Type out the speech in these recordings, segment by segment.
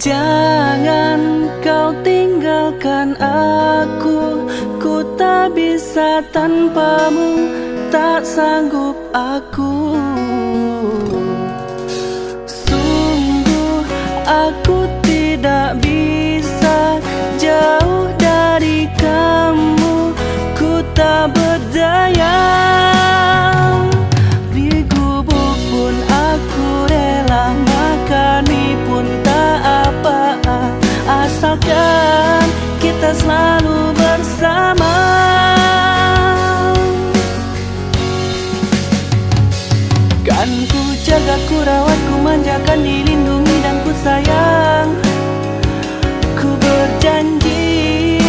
Jangan kau tinggalkan aku, ku tak bisa tanpamu, tak sanggup aku. Sungguh aku tidak bisa jauh dari kamu, ku tak berdaya. Di gubuk pun aku rela, makani pun tak apa, asalkan kita selalu bersama. Kan ku jaga, ku rawat, ku manjakan, dilindungi dan ku sayang. Ku berjanji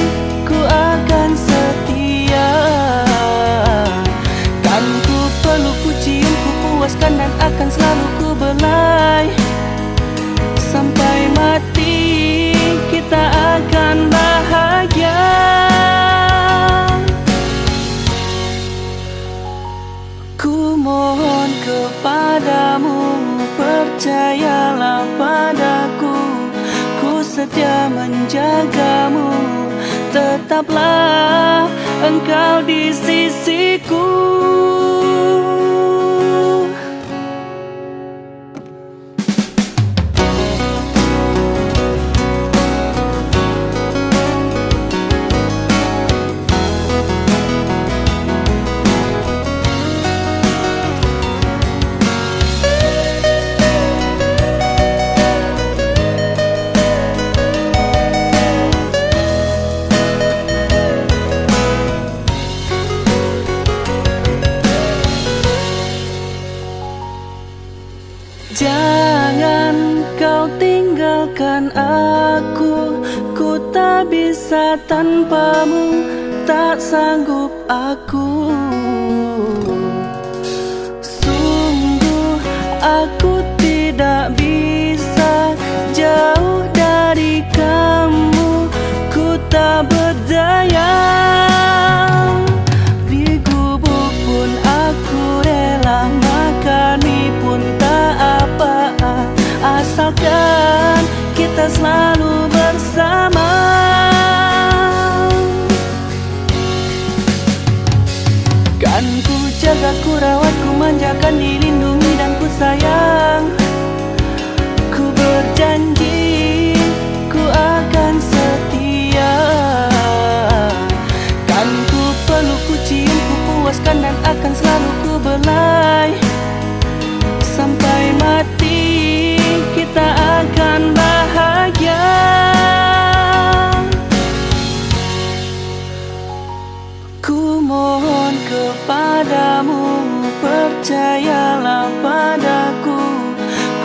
ku akan setia. Kan ku peluk, ku cium, ku puaskan, dan akan selalu ku belai. Sampai mati kita akan bahagia. Ku mohon kepadamu, percayalah padaku, ku setia menjagamu, tetaplah engkau di sisiku. Jangan kau tinggalkan aku, ku tak bisa tanpamu, tak sanggup aku. Sungguh aku tidak bisa jauh dari kamu, ku tak berdaya. Di gubuk pun aku rela, makani pun tak apa, asalkan kita selalu bersama. Kan ku jaga, ku rawat, ku manjakan, dilindungi dan ku sayang. Ku berjanji ku akan setia. Kan ku peluk, ku cium, ku puaskan, dan akan selalu ku belai. Sampai mati kita akan bahagia. Ku mohon kepadamu, percayalah padaku,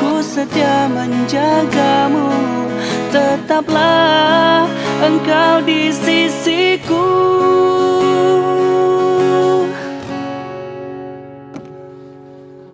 ku setia menjagamu, tetaplah engkau di sisiku.